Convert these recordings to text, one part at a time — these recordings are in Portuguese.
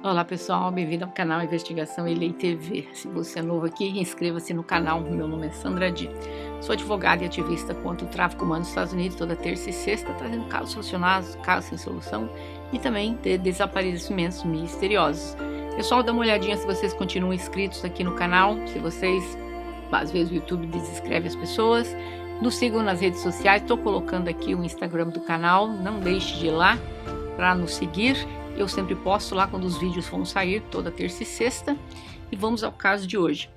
Olá pessoal, bem-vindo ao canal Investigação Elei TV. Se você é novo aqui, inscreva-se no canal. Meu nome é Sandra Di. Sou advogada e ativista contra o tráfico humano nos Estados Unidos, toda terça e sexta, trazendo casos solucionados, casos sem solução e também de desaparecimentos misteriosos. Pessoal, dá uma olhadinha se vocês continuam inscritos aqui no canal, se vocês, às vezes o YouTube desinscreve as pessoas. Nos sigam nas redes sociais, estou colocando aqui o Instagram do canal, não deixe de ir lá para nos seguir. Eu sempre posto lá quando os vídeos vão sair, toda terça e sexta. E vamos ao caso de hoje.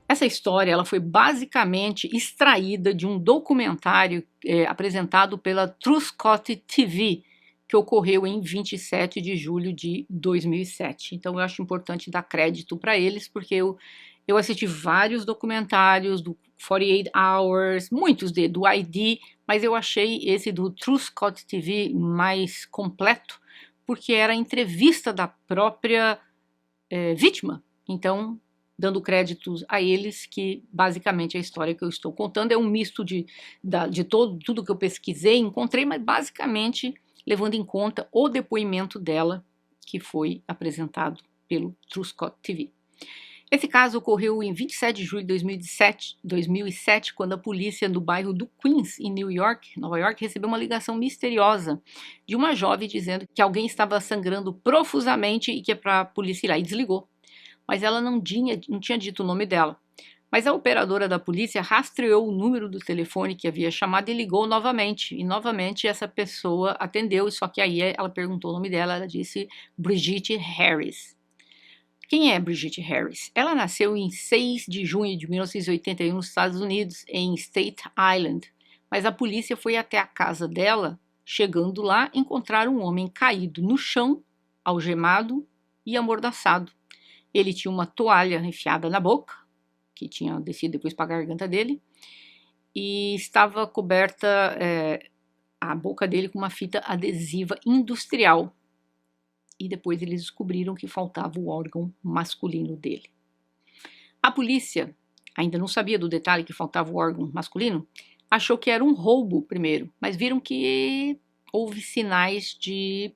Essa história ela foi basicamente extraída de um documentário apresentado pela Truscott TV, que ocorreu em 27 de julho de 2007. Então eu acho importante dar crédito para eles, porque eu assisti vários documentários do 48 Hours, muitos do ID, mas eu achei esse do Truscott TV mais completo, porque era a entrevista da própria vítima. Então, dando créditos a eles, que basicamente a história que eu estou contando é um misto de tudo que eu pesquisei, encontrei, mas basicamente levando em conta o depoimento dela, que foi apresentado pelo Truscott TV. Esse caso ocorreu em 27 de julho de 2007, quando a polícia do bairro do Queens, em Nova York, recebeu uma ligação misteriosa de uma jovem dizendo que alguém estava sangrando profusamente e que é para a polícia ir lá, e desligou. Mas ela não tinha dito o nome dela. Mas a operadora da polícia rastreou o número do telefone que havia chamado e ligou novamente. E novamente essa pessoa atendeu, só que aí ela perguntou o nome dela, ela disse Brigitte Harris. Quem é Brigitte Harris? Ela nasceu em 6 de junho de 1981 nos Estados Unidos, em Staten Island, mas a polícia foi até a casa dela. Chegando lá, encontraram um homem caído no chão, algemado e amordaçado. Ele tinha uma toalha enfiada na boca, que tinha descido depois para a garganta dele, e estava coberta a boca dele com uma fita adesiva industrial. E depois eles descobriram que faltava o órgão masculino dele. A polícia ainda não sabia do detalhe que faltava o órgão masculino, achou que era um roubo primeiro, mas viram que houve sinais de...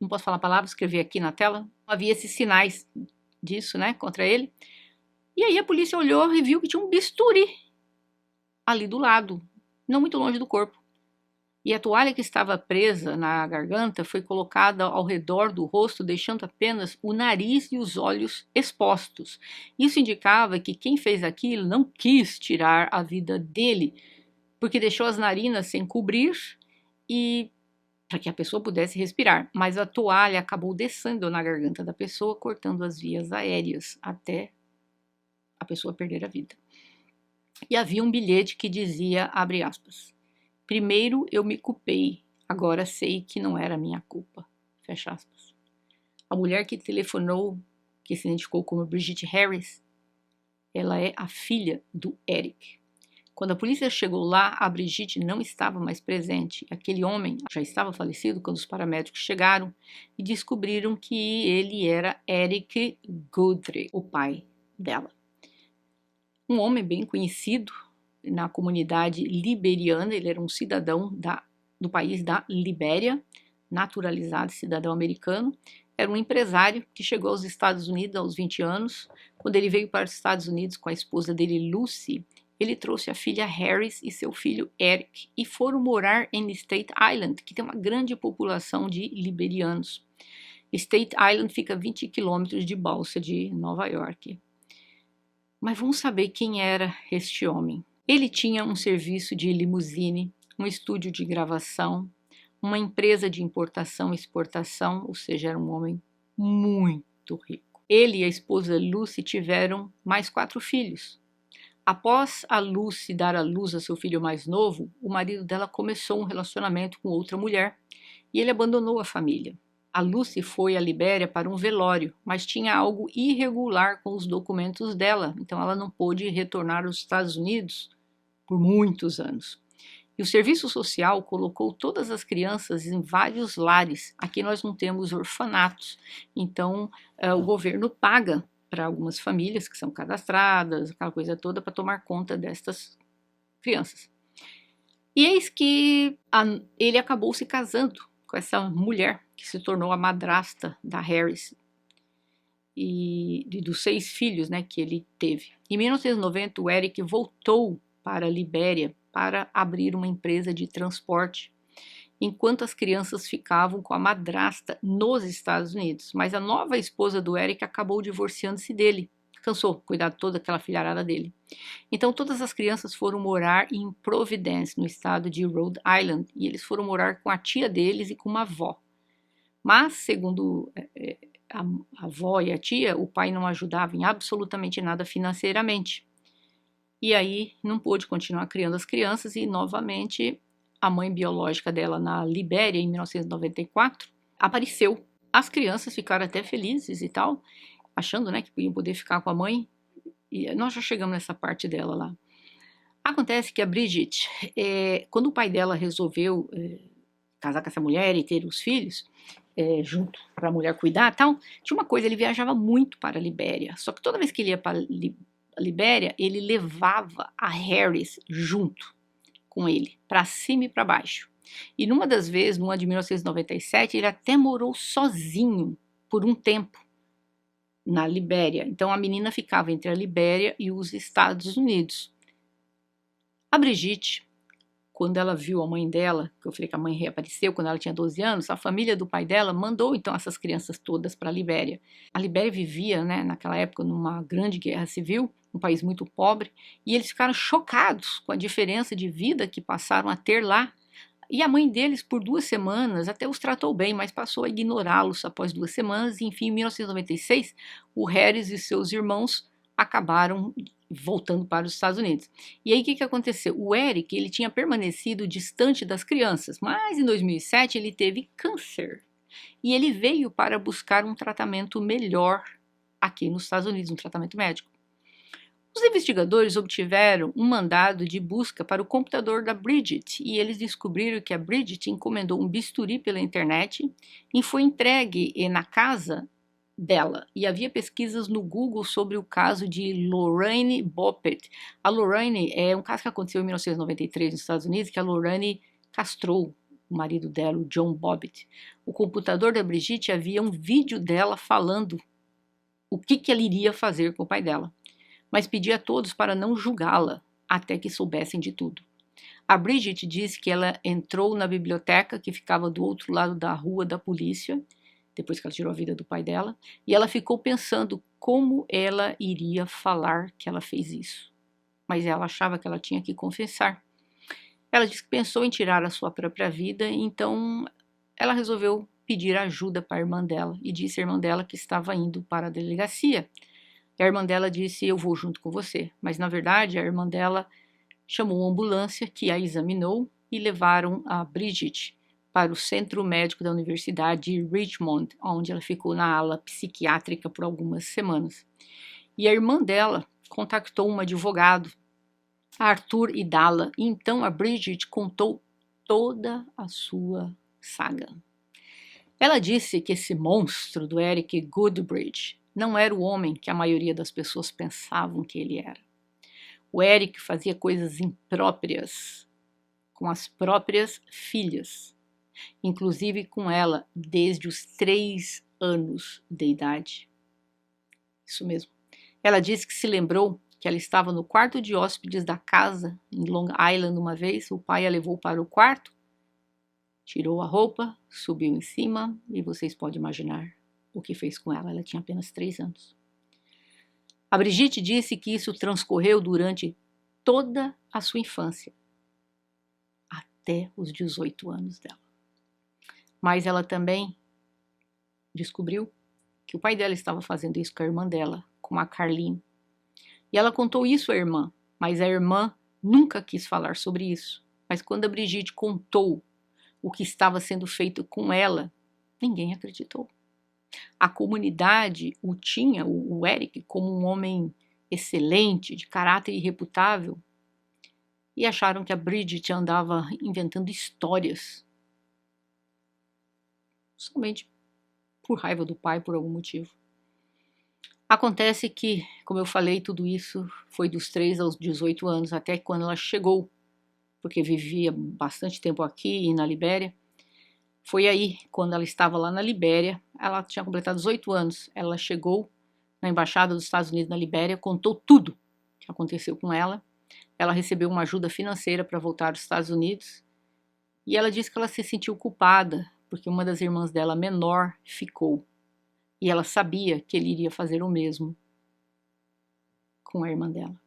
Não posso falar a palavra, escrever aqui na tela. Havia esses sinais disso, né, contra ele. E aí a polícia olhou e viu que tinha um bisturi ali do lado, não muito longe do corpo. E a toalha que estava presa na garganta foi colocada ao redor do rosto, deixando apenas o nariz e os olhos expostos. Isso indicava que quem fez aquilo não quis tirar a vida dele, porque deixou as narinas sem cobrir e para que a pessoa pudesse respirar. Mas a toalha acabou descendo na garganta da pessoa, cortando as vias aéreas até a pessoa perder a vida. E havia um bilhete que dizia, abre aspas, primeiro eu me culpei, agora sei que não era minha culpa. Fecha aspas. A mulher que telefonou, que se identificou como Brigitte Harris, ela é a filha do Eric. Quando a polícia chegou lá, a Brigitte não estava mais presente. Aquele homem já estava falecido quando os paramédicos chegaram e descobriram que ele era Eric Goodrich, o pai dela. Um homem bem conhecido na comunidade liberiana, ele era um cidadão do país da Libéria, naturalizado, cidadão americano, era um empresário que chegou aos Estados Unidos aos 20 anos. Quando ele veio para os Estados Unidos com a esposa dele, Lucy, ele trouxe a filha Harris e seu filho Eric e foram morar em Staten Island, que tem uma grande população de liberianos. Staten Island fica a 20 quilômetros de balsa de Nova York. Mas vamos saber quem era este homem. Ele tinha um serviço de limusine, um estúdio de gravação, uma empresa de importação e exportação, ou seja, era um homem muito rico. Ele e a esposa Lucy tiveram mais 4 filhos. Após a Lucy dar à luz a seu filho mais novo, o marido dela começou um relacionamento com outra mulher e ele abandonou a família. A Lucy foi à Libéria para um velório, mas tinha algo irregular com os documentos dela, então ela não pôde retornar aos Estados Unidos por muitos anos. E o serviço social colocou todas as crianças em vários lares. Aqui nós não temos orfanatos, então o governo paga para algumas famílias que são cadastradas, aquela coisa toda, para tomar conta destas crianças. E eis que ele acabou se casando com essa mulher que se tornou a madrasta da Harris. e dos 6 filhos, né, que ele teve. Em 1990, o Eric voltou para a Libéria para abrir uma empresa de transporte, enquanto as crianças ficavam com a madrasta nos Estados Unidos. Mas a nova esposa do Eric acabou divorciando-se dele. Cansou de cuidar de toda aquela filharada dele. Então todas as crianças foram morar em Providence, no estado de Rhode Island, e eles foram morar com a tia deles e com uma avó. Mas, segundo a avó e a tia, o pai não ajudava em absolutamente nada financeiramente. E aí não pôde continuar criando as crianças e, novamente, a mãe biológica dela na Libéria, em 1994, apareceu. As crianças ficaram até felizes e tal, achando, né, que iam poder ficar com a mãe. E nós já chegamos nessa parte dela lá. Acontece que a Bridget, quando o pai dela resolveu casar com essa mulher e ter os filhos, junto para a mulher cuidar e tal, tinha uma coisa, ele viajava muito para a Libéria. Só que toda vez que ele ia para a Libéria, ele levava a Harris junto com ele, para cima e para baixo. E numa das vezes, numa de 1997, ele até morou sozinho por um tempo na Libéria. Então a menina ficava entre a Libéria e os Estados Unidos. A Brigitte, quando ela viu a mãe dela, que eu falei que a mãe reapareceu quando ela tinha 12 anos, a família do pai dela mandou então essas crianças todas para a Libéria. A Libéria vivia, né, naquela época, numa grande guerra civil, um país muito pobre, e eles ficaram chocados com a diferença de vida que passaram a ter lá. E a mãe deles, por 2 semanas, até os tratou bem, mas passou a ignorá-los após 2 semanas. E, enfim, em 1996, o Harris e seus irmãos acabaram voltando para os Estados Unidos. E aí o que aconteceu? O Eric, ele tinha permanecido distante das crianças, mas em 2007 ele teve câncer. E ele veio para buscar um tratamento melhor aqui nos Estados Unidos, um tratamento médico. Os investigadores obtiveram um mandado de busca para o computador da Bridget e eles descobriram que a Bridget encomendou um bisturi pela internet e foi entregue na casa dela. E havia pesquisas no Google sobre o caso de Lorraine Bobbitt. A Lorraine é um caso que aconteceu em 1993 nos Estados Unidos, que a Lorraine castrou o marido dela, o John Bobbitt. O computador da Brigitte havia um vídeo dela falando o que ela iria fazer com o pai dela, mas pedia a todos para não julgá-la até que soubessem de tudo. A Bridget disse que ela entrou na biblioteca que ficava do outro lado da rua da polícia, depois que ela tirou a vida do pai dela, e ela ficou pensando como ela iria falar que ela fez isso. Mas ela achava que ela tinha que confessar. Ela disse que pensou em tirar a sua própria vida, então ela resolveu pedir ajuda para a irmã dela e disse à irmã dela que estava indo para a delegacia. E a irmã dela disse, eu vou junto com você. Mas, na verdade, a irmã dela chamou uma ambulância que a examinou e levaram a Bridget para o centro médico da Universidade de Richmond, onde ela ficou na ala psiquiátrica por algumas semanas. E a irmã dela contactou um advogado, Arthur Idala, e então a Bridget contou toda a sua saga. Ela disse que esse monstro do Eric Goodbridge não era o homem que a maioria das pessoas pensavam que ele era. O Eric fazia coisas impróprias com as próprias filhas, inclusive com ela desde os 3 anos de idade. Isso mesmo. Ela disse que se lembrou que ela estava no quarto de hóspedes da casa em Long Island uma vez, o pai a levou para o quarto, tirou a roupa, subiu em cima e vocês podem imaginar o que fez com ela. Ela tinha apenas 3 anos. A Brigitte disse que isso transcorreu durante toda a sua infância, até os 18 anos dela. Mas ela também descobriu que o pai dela estava fazendo isso com a irmã dela, com a Carlene. E ela contou isso à irmã, mas a irmã nunca quis falar sobre isso. Mas quando a Brigitte contou o que estava sendo feito com ela, ninguém acreditou. A comunidade o tinha, o Eric, como um homem excelente, de caráter irreputável, e acharam que a Bridget andava inventando histórias, somente por raiva do pai, por algum motivo. Acontece que, como eu falei, tudo isso foi dos 3 aos 18 anos, até quando ela chegou, porque vivia bastante tempo aqui e na Libéria. Foi aí, quando ela estava lá na Libéria, ela tinha completado 18 anos, ela chegou na embaixada dos Estados Unidos na Libéria, contou tudo que aconteceu com ela. Ela recebeu uma ajuda financeira para voltar aos Estados Unidos e ela disse que ela se sentiu culpada porque uma das irmãs dela, menor, ficou. E ela sabia que ele iria fazer o mesmo com a irmã dela.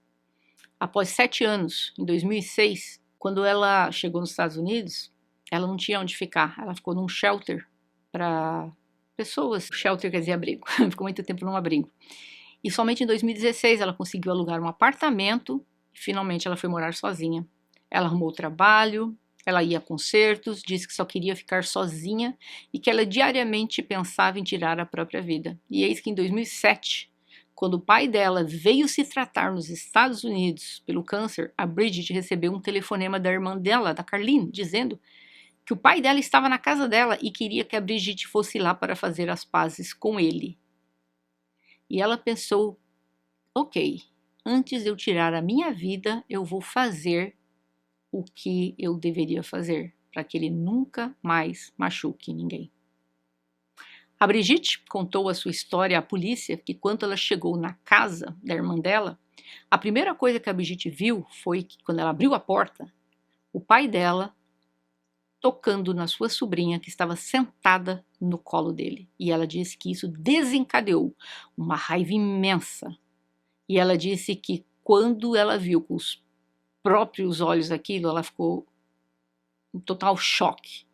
Após 7 anos, em 2006, quando ela chegou nos Estados Unidos, ela não tinha onde ficar. Ela ficou num shelter para pessoas. Shelter quer dizer abrigo. Ficou muito tempo num abrigo. E somente em 2016 ela conseguiu alugar um apartamento e finalmente ela foi morar sozinha. Ela arrumou trabalho, ela ia a concertos, disse que só queria ficar sozinha e que ela diariamente pensava em tirar a própria vida. E eis que em 2007, quando o pai dela veio se tratar nos Estados Unidos pelo câncer, a Bridget recebeu um telefonema da irmã dela, da Carlene, dizendo que o pai dela estava na casa dela e queria que a Bridget fosse lá para fazer as pazes com ele. E ela pensou, ok, antes de eu tirar a minha vida, eu vou fazer o que eu deveria fazer, para que ele nunca mais machuque ninguém. A Brigitte contou a sua história à polícia que quando ela chegou na casa da irmã dela, a primeira coisa que a Brigitte viu foi que quando ela abriu a porta, o pai dela tocando na sua sobrinha que estava sentada no colo dele. E ela disse que isso desencadeou uma raiva imensa. E ela disse que quando ela viu com os próprios olhos aquilo, ela ficou em total choque.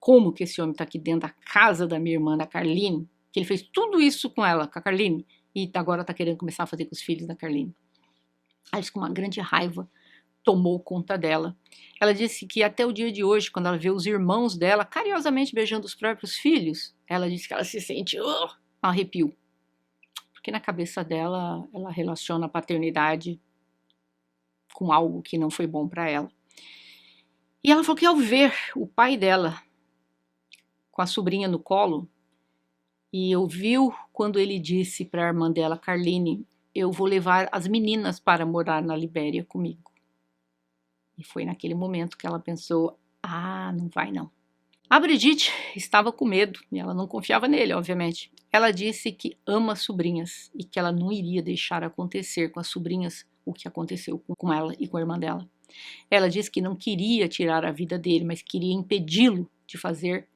Como que esse homem está aqui dentro da casa da minha irmã, da Carlene, que ele fez tudo isso com ela, com a Carlene, e agora está querendo começar a fazer com os filhos da Carlene. Ela disse que uma grande raiva tomou conta dela. Ela disse que até o dia de hoje, quando ela vê os irmãos dela carinhosamente beijando os próprios filhos, ela disse que ela se sente arrepio. Porque na cabeça dela, ela relaciona a paternidade com algo que não foi bom para ela. E ela falou que ao ver o pai dela com a sobrinha no colo, e ouviu quando ele disse para a irmã dela, Carlene, eu vou levar as meninas para morar na Libéria comigo. E foi naquele momento que ela pensou, não vai não. A Brigitte estava com medo, e ela não confiava nele, obviamente. Ela disse que ama sobrinhas e que ela não iria deixar acontecer com as sobrinhas o que aconteceu com ela e com a irmã dela. Ela disse que não queria tirar a vida dele, mas queria impedi-lo de fazer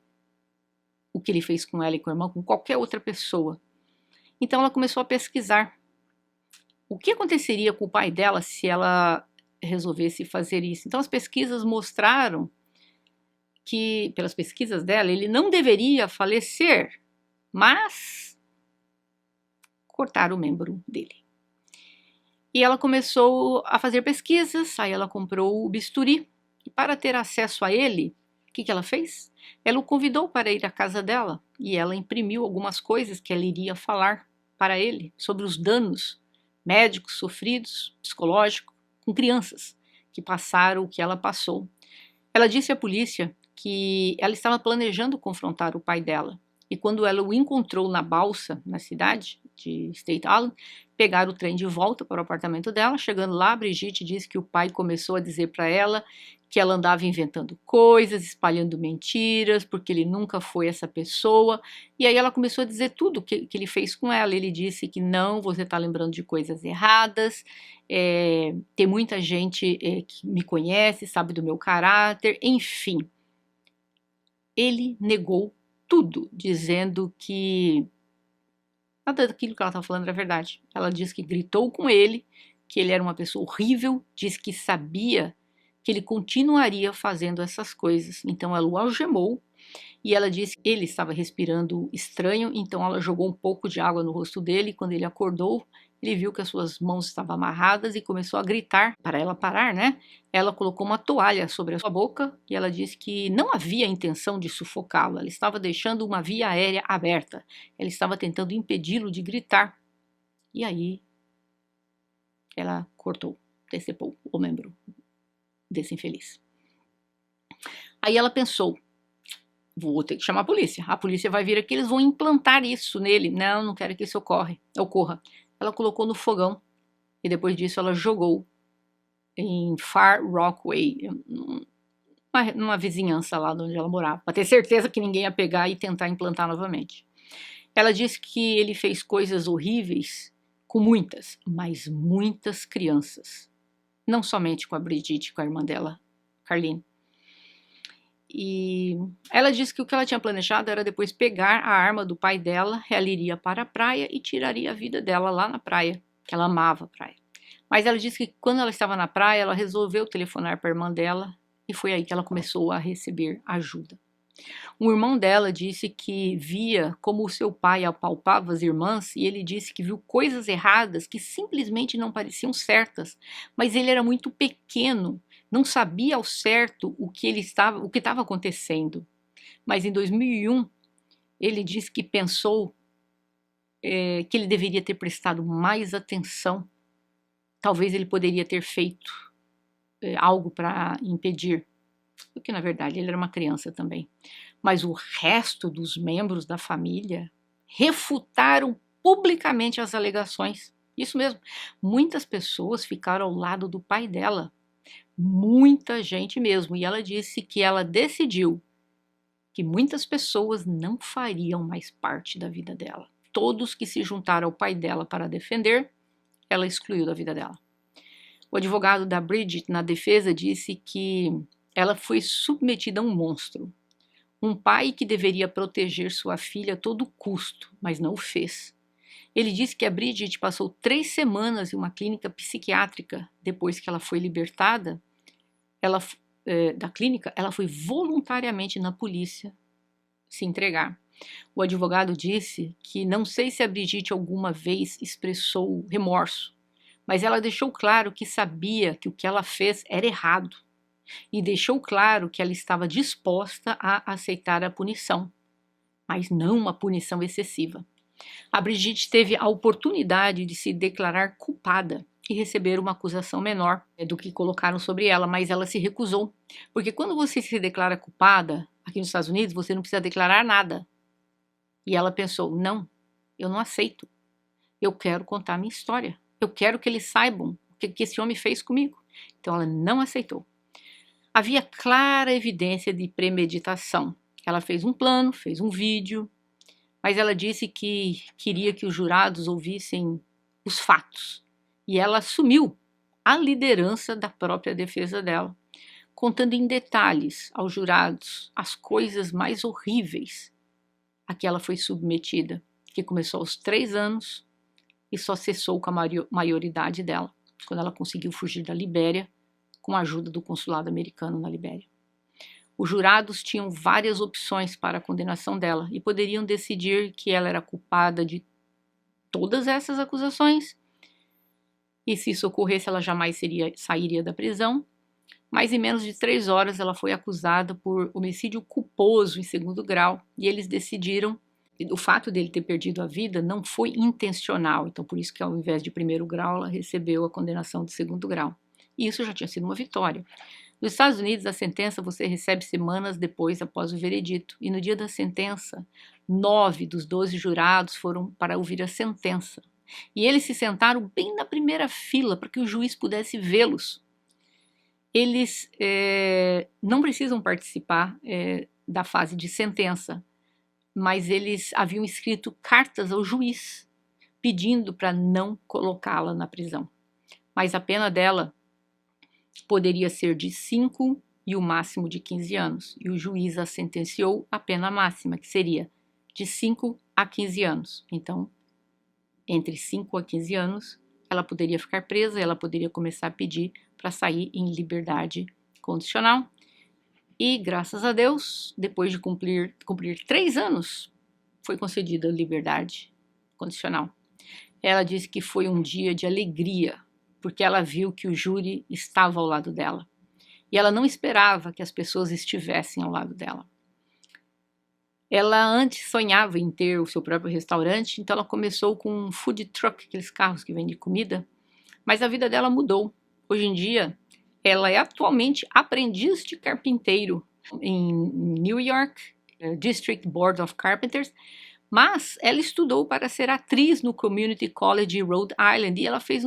o que ele fez com ela e com a irmã, com qualquer outra pessoa. Então ela começou a pesquisar o que aconteceria com o pai dela se ela resolvesse fazer isso. Então as pesquisas mostraram que, pelas pesquisas dela, ele não deveria falecer, mas cortar o membro dele. E ela começou a fazer pesquisas, aí ela comprou o bisturi, e para ter acesso a ele, o que ela fez? Ela o convidou para ir à casa dela, e ela imprimiu algumas coisas que ela iria falar para ele, sobre os danos médicos sofridos, psicológicos, com crianças que passaram o que ela passou. Ela disse à polícia que ela estava planejando confrontar o pai dela, e quando ela o encontrou na balsa, na cidade de Staten Island, pegaram o trem de volta para o apartamento dela. Chegando lá, a Brigitte disse que o pai começou a dizer para ela que ela andava inventando coisas, espalhando mentiras, porque ele nunca foi essa pessoa. E aí ela começou a dizer tudo que ele fez com ela. Ele disse que não, você está lembrando de coisas erradas, tem muita gente que me conhece, sabe do meu caráter, enfim. Ele negou tudo, dizendo que nada daquilo que ela estava falando era verdade. Ela disse que gritou com ele, que ele era uma pessoa horrível, disse que sabia que ele continuaria fazendo essas coisas. Então ela o algemou e ela disse que ele estava respirando estranho, então ela jogou um pouco de água no rosto dele. Quando ele acordou, ele viu que as suas mãos estavam amarradas e começou a gritar para ela parar, né? Ela colocou uma toalha sobre a sua boca e ela disse que não havia intenção de sufocá-lo. Ela estava deixando uma via aérea aberta. Ela estava tentando impedi-lo de gritar. E aí ela cortou, decepou o membro desse infeliz. Aí ela pensou, vou ter que chamar a polícia vai vir aqui, eles vão implantar isso nele. Não quero que isso ocorra. Ela colocou no fogão e depois disso ela jogou em Far Rockaway, numa vizinhança lá onde ela morava, para ter certeza que ninguém ia pegar e tentar implantar novamente. Ela disse que ele fez coisas horríveis com muitas, mas muitas crianças. Não somente com a Brigitte, com a irmã dela, Carlene. E ela disse que o que ela tinha planejado era depois pegar a arma do pai dela, ela iria para a praia e tiraria a vida dela lá na praia, que ela amava a praia. Mas ela disse que quando ela estava na praia, ela resolveu telefonar para a irmã dela e foi aí que ela começou a receber ajuda. Um irmão dela disse que via como o seu pai apalpava as irmãs e ele disse que viu coisas erradas que simplesmente não pareciam certas, mas ele era muito pequeno, não sabia ao certo o que estava acontecendo. Mas em 2001 ele disse que pensou que ele deveria ter prestado mais atenção. Talvez ele poderia ter feito algo para impedir, porque na verdade ele era uma criança também. Mas o resto dos membros da família refutaram publicamente as alegações. Isso mesmo, muitas pessoas ficaram ao lado do pai dela, muita gente mesmo, e ela disse que ela decidiu que muitas pessoas não fariam mais parte da vida dela. Todos que se juntaram ao pai dela para defender, ela excluiu da vida dela. O advogado da Brigitte, na defesa, disse que ela foi submetida a um monstro. Um pai que deveria proteger sua filha a todo custo, mas não o fez. Ele disse que a Brigitte passou 3 semanas em uma clínica psiquiátrica depois que ela foi libertada da clínica. Ela foi voluntariamente na polícia se entregar. O advogado disse que não sei se a Brigitte alguma vez expressou remorso, mas ela deixou claro que sabia que o que ela fez era errado e deixou claro que ela estava disposta a aceitar a punição, mas não uma punição excessiva. A Brigitte teve a oportunidade de se declarar culpada e receber uma acusação menor do que colocaram sobre ela, mas ela se recusou, porque quando você se declara culpada aqui nos Estados Unidos, você não precisa declarar nada. E ela pensou, não, eu não aceito, eu quero contar minha história. Eu quero que eles saibam o que esse homem fez comigo. Então ela não aceitou. Havia clara evidência de premeditação. Ela fez um plano, fez um vídeo, mas ela disse que queria que os jurados ouvissem os fatos. E ela assumiu a liderança da própria defesa dela, contando em detalhes aos jurados as coisas mais horríveis a que ela foi submetida, que começou aos 3 anos e só cessou com a maioridade dela, quando ela conseguiu fugir da Libéria com a ajuda do consulado americano na Libéria. Os jurados tinham várias opções para a condenação dela e poderiam decidir que ela era culpada de todas essas acusações e se isso ocorresse ela jamais sairia da prisão, mas em menos de 3 horas ela foi acusada por homicídio culposo em 2º grau e eles decidiram. O fato dele ter perdido a vida não foi intencional, então por isso que ao invés de 1º grau ela recebeu a condenação de 2º grau. E isso já tinha sido uma vitória. Nos Estados Unidos, a sentença você recebe semanas depois após o veredito, e no dia da sentença, 9 dos 12 jurados foram para ouvir a sentença. E eles se sentaram bem na primeira fila para que o juiz pudesse vê-los. Eles não precisam participar da fase de sentença, mas eles haviam escrito cartas ao juiz pedindo para não colocá-la na prisão. Mas a pena dela poderia ser de 5 e o máximo de 15 anos, e o juiz a sentenciou à pena máxima, que seria de 5 a 15 anos. Então, entre 5 a 15 anos, ela poderia ficar presa, ela poderia começar a pedir para sair em liberdade condicional. E, graças a Deus, depois de cumprir 3 anos, foi concedida liberdade condicional. Ela disse que foi um dia de alegria, porque ela viu que o júri estava ao lado dela. E ela não esperava que as pessoas estivessem ao lado dela. Ela antes sonhava em ter o seu próprio restaurante, então ela começou com um food truck, aqueles carros que vendem comida, mas a vida dela mudou. Hoje em dia, ela é atualmente aprendiz de carpinteiro em New York, District Board of Carpenters, mas ela estudou para ser atriz no Community College Rhode Island e ela fez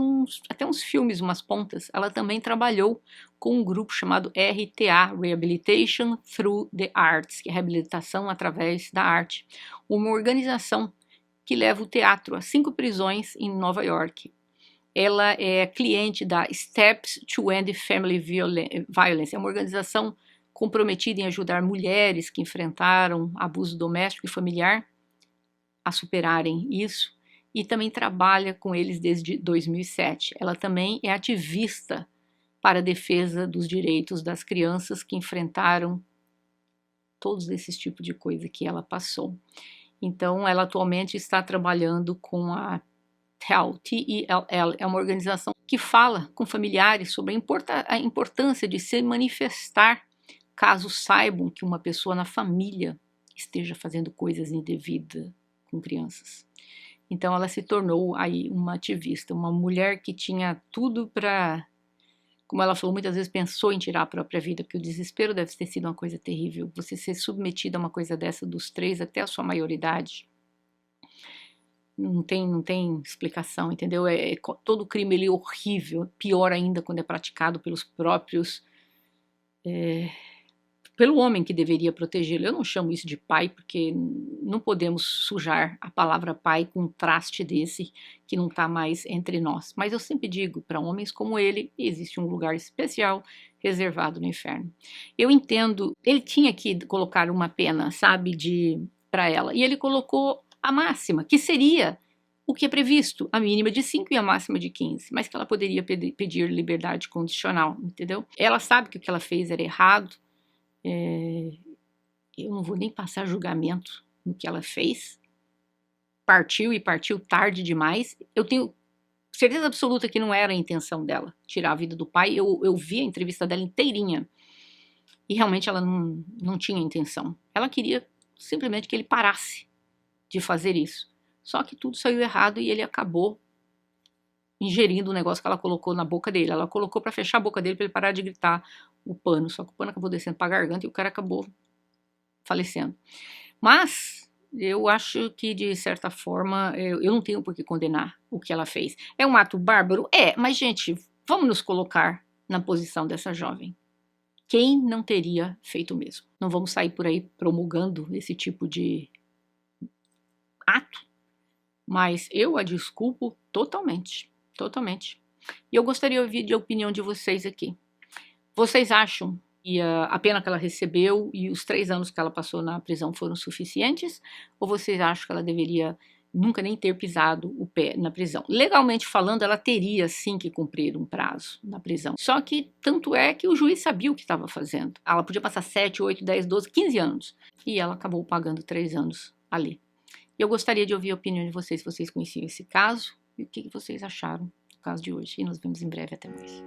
até uns filmes, umas pontas. Ela também trabalhou com um grupo chamado RTA, Rehabilitation Through the Arts, que é reabilitação através da arte, uma organização que leva o teatro a 5 prisões em Nova York. Ela é cliente da Steps to End Family Violence, é uma organização comprometida em ajudar mulheres que enfrentaram abuso doméstico e familiar a superarem isso, e também trabalha com eles desde 2007. Ela também é ativista para a defesa dos direitos das crianças que enfrentaram todos esses tipos de coisa que ela passou. Então, ela atualmente está trabalhando com a TELL, T-E-L-L, é uma organização que fala com familiares sobre a importância de se manifestar caso saibam que uma pessoa na família esteja fazendo coisas indevidas com crianças. Então ela se tornou aí uma ativista, uma mulher que tinha tudo para, como ela falou, muitas vezes pensou em tirar a própria vida, porque o desespero deve ter sido uma coisa terrível, você ser submetida a uma coisa dessa dos 3 até a sua maioridade. Não tem explicação, entendeu? Todo crime ele é horrível, pior ainda quando é praticado pelos próprios, pelo homem que deveria protegê-lo. Eu não chamo isso de pai, porque não podemos sujar a palavra pai com um traste desse que não está mais entre nós. Mas eu sempre digo, para homens como ele, existe um lugar especial reservado no inferno. Eu entendo, ele tinha que colocar uma pena, sabe, para ela, e ele colocou a máxima, que seria o que é previsto, a mínima de 5 e a máxima de 15, mas que ela poderia pedir liberdade condicional, entendeu? Ela sabe que o que ela fez era errado, eu não vou nem passar julgamento no que ela fez, partiu e partiu tarde demais. Eu tenho certeza absoluta que não era a intenção dela tirar a vida do pai, eu vi a entrevista dela inteirinha, e realmente ela não tinha intenção, ela queria simplesmente que ele parasse de fazer isso. Só que tudo saiu errado e ele acabou ingerindo o negócio que ela colocou na boca dele. Ela colocou para fechar a boca dele para ele parar de gritar o pano. Só que o pano acabou descendo para a garganta e o cara acabou falecendo. Mas eu acho que, de certa forma, eu não tenho por que condenar o que ela fez. É um ato bárbaro? É, mas, gente, vamos nos colocar na posição dessa jovem. Quem não teria feito o mesmo? Não vamos sair por aí promulgando esse tipo de ato, mas eu a desculpo totalmente, totalmente. E eu gostaria de ouvir a opinião de vocês aqui. Vocês acham que a pena que ela recebeu e os 3 anos que ela passou na prisão foram suficientes? Ou vocês acham que ela deveria nunca nem ter pisado o pé na prisão? Legalmente falando, ela teria sim que cumprir um prazo na prisão. Só que tanto é que o juiz sabia o que estava fazendo. Ela podia passar 7, 8, 10, 12, 15 anos. E ela acabou pagando 3 anos ali. Eu gostaria de ouvir a opinião de vocês, se vocês conheciam esse caso, e o que vocês acharam do caso de hoje. E nos vemos em breve, até mais.